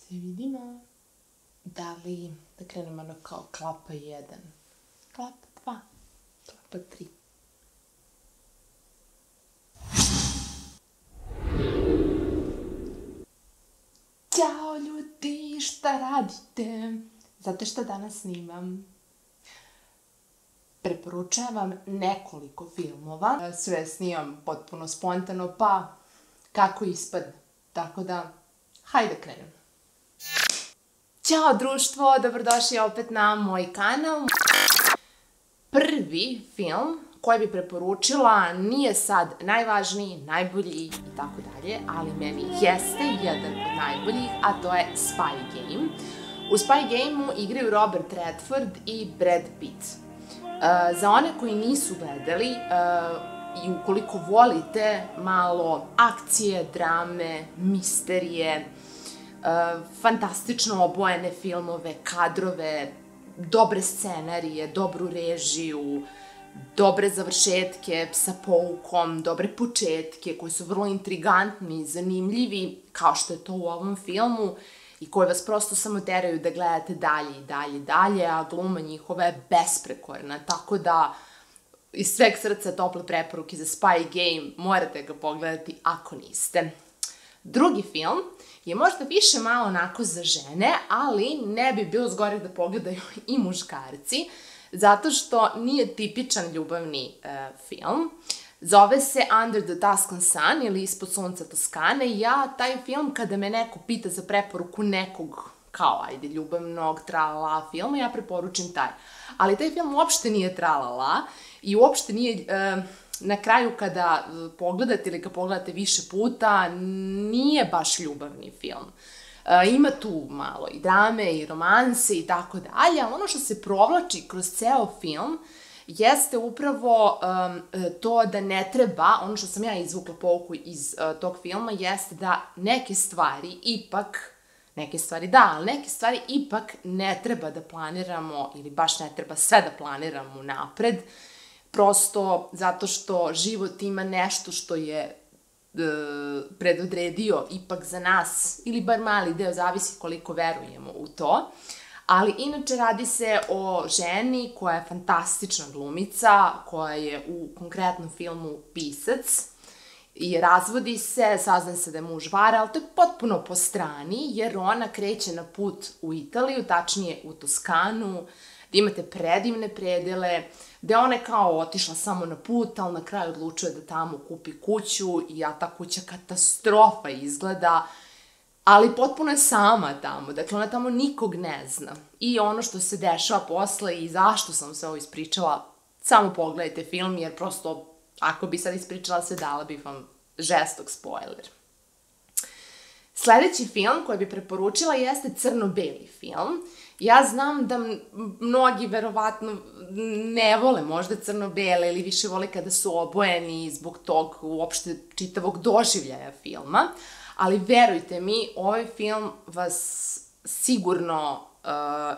Se vidimo. Da li da krenemo na kao klapa 1, klapa 2, klapa 3. Ćao ljudi, šta radite? Znate šta danas snimam? Preporučujem vam nekoliko filmova. Sve snimam potpuno spontano, pa kako ispadne. Tako da, hajde krenem. Ćao društvo, dobrodošli opet na moj kanal. Prvi film koji bi preporučila nije sad najvažniji, najbolji i tako dalje, ali meni jeste jedan od najboljih, a to je Spy Game. U Spy Game-u igraju Robert Redford i Brad Pitt. Za one koji nisu gledali i ukoliko volite malo akcije, drame, misterije, fantastično obojene filmove, kadrove, dobre scenarije, dobru režiju, dobre završetke sa poukom, dobre početke koji su vrlo intrigantni, zanimljivi, kao što je to u ovom filmu, i koji vas prosto samo teraju da gledate dalje i dalje i dalje, a gluma njihova je besprekorna, tako da iz sveg srca tople preporuke za Spy Game, morate ga pogledati ako niste. Drugi film je možda više malo onako za žene, ali ne bi bilo zgoreg da pogledaju i muškarci, zato što nije tipičan ljubavni film. Zove se Under the Tuscan Sun ili Ispod sunca Toskane. Ja taj film, kada me neko pita za preporuku nekog, kao ajde, ljubavnog, tralala filma, ja preporučim taj. Ali taj film uopšte nije tralala i uopšte nije, na kraju kada pogledate ili kad pogledate više puta, nije baš ljubavni film. Ima tu malo i drame i romanse i tako dalje, ali ono što se provlači kroz ceo film jeste upravo to da ne treba, ono što sam ja izvukla pouku iz tog filma, jeste da neke stvari ipak ne treba da planiramo ili baš ne treba sve da planiramo napred, prosto zato što život ima nešto što je predodredio ipak za nas, ili bar mali deo, zavisi koliko verujemo u to. Ali inače radi se o ženi koja je fantastična glumica, koja je u konkretnom filmu pisac i razvodi se, saznaje se da je muž vara, ali to je potpuno po strani, jer ona kreće na put u Italiju, tačnije u Toskanu, gde imate predivne predele, gde ona je kao otišla samo na put, ali na kraju odlučuje da tamo kupi kuću i ta kuća katastrofa izgleda, ali potpuno je sama tamo, dakle ona tamo nikog ne zna. I ono što se dešava posle i zašto sam se ovo ispričala, samo pogledajte film, jer prosto, ako bi sad ispričala sve, dala bih vam žestok spoiler. Sledeći film koji bi preporučila jeste crno-beli film. Ja znam da mnogi verovatno ne vole možda crno-bele ili više vole kada su obojeni zbog tog uopšte čitavog doživljaja filma, ali verujte mi, ovaj film vas sigurno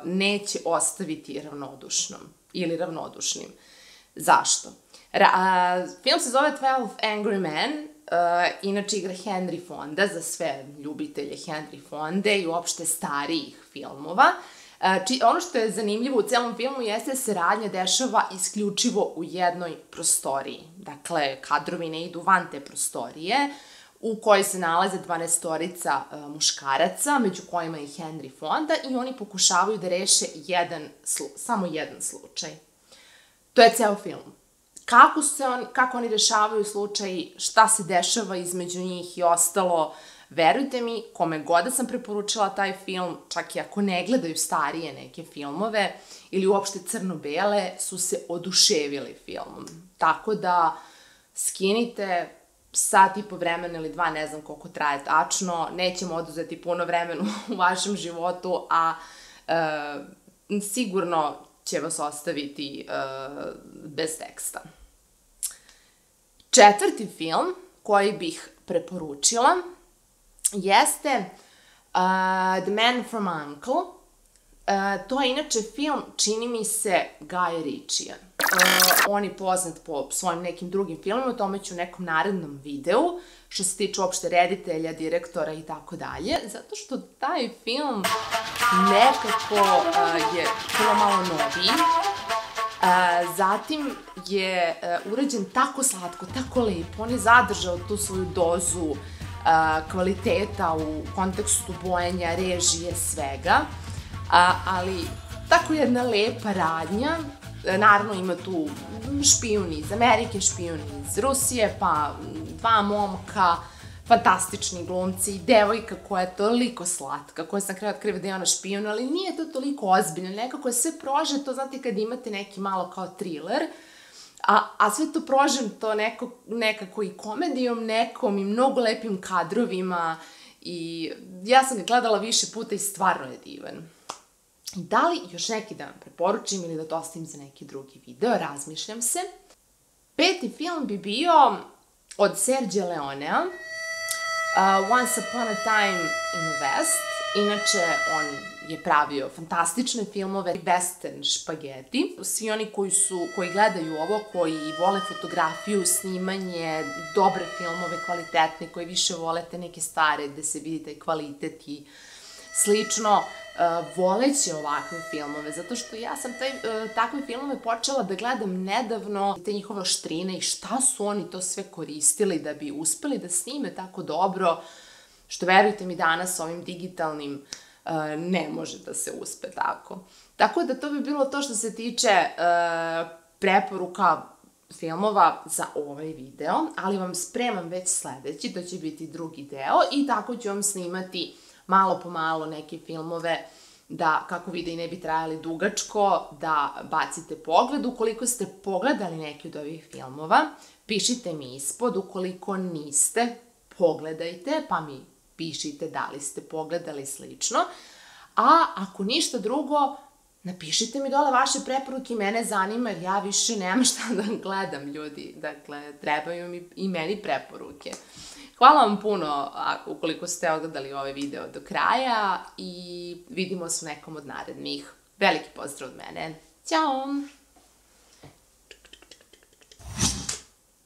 neće ostaviti ravnodušnom ili ravnodušnim. Zašto? Film se zove 12 Angry Men, inače igra Henry Fonda, za sve ljubitelje Henry Fonde i uopšte starijih filmova. Ono što je zanimljivo u celom filmu jeste da se radnja dešava isključivo u jednoj prostoriji. Dakle, kadrovi ne idu van te prostorije, u kojoj se nalaze 12-orica muškaraca, među kojima je Henry Fonda, i oni pokušavaju da reše samo jedan slučaj. To je ceo film. Kako oni rešavaju slučaj, šta se dešava između njih i ostalo, verujte mi, kome god da sam preporučila taj film, čak i ako ne gledaju starije neke filmove ili uopšte crno-bele, su se oduševili filmom. Tako da skinite sat i po vremena ili 2, ne znam koliko traje tačno, nećemo oduzeti puno vremena u vašem životu, a sigurno će vas ostaviti bez teksta. Četvrti film koji bih preporučila jeste The Man from U.N.C.L.E. To je inače film, čini mi se, Guya Ritchija. on je poznat po svojim nekim drugim filmima, o tome ću u nekom narednom videu, što se tiče uopšte reditelja, direktora i tako dalje, zato što taj film nekako je prvo malo noviji, zatim je urađen tako slatko, tako lepo, on je zadržao tu svoju dozu kvaliteta u kontekstu bojenja, režije, svega, ali tako jedna lepa radnja. Naravno ima tu špijuni iz Amerike, špijuni iz Rusije, pa dva momka, fantastični glumci, devojka koja je toliko slatka, koja sam kraju otkriva da je ona špijun, ali nije to toliko ozbiljno, nekako je sve prožeto, znate kad imate neki malo kao thriller, a sve to prožeto nekako i komedijom nekom i mnogo lepim kadrovima i ja sam ga gledala više puta i stvarno je divan. Da li još neki da vam preporučim ili da to ostavim za neki drugi video, razmišljam se. Peti film bi bio od Sergio Leonea, Once Upon a Time in the West. Inače, on je pravio fantastične filmove, western špageti. Svi oni koji gledaju ovo, koji vole fotografiju, snimanje, dobre filmove, kvalitetne, koji više volete neke stare gde se vidi taj kvalitet i slično, voleće ovakve filmove, zato što ja sam takve filmove počela da gledam nedavno, te njihove oštrine i šta su oni to sve koristili da bi uspeli da snime tako dobro, što verujte mi danas ovim digitalnim ne može da se uspe tako. Tako da to bi bilo to što se tiče preporuka filmova za ovaj video, ali vam spremam već sledeći, to će biti drugi deo i tako ću vam snimati malo po malo neke filmove da, kako videi ne bi trajali dugačko, da bacite pogled. Ukoliko ste pogledali neki od ovih filmova, pišite mi ispod, ukoliko niste, pogledajte, pa mi pišite da li ste pogledali slično. A ako ništa drugo, napišite mi dole vaše preporuke, mene zanima jer ja više nemam šta da gledam, ljudi. Dakle, trebaju mi i meni preporuke. Hvala vam puno ukoliko ste odgledali ovaj video do kraja i vidimo se u nekom od narednih. Veliki pozdrav od mene. Ćao!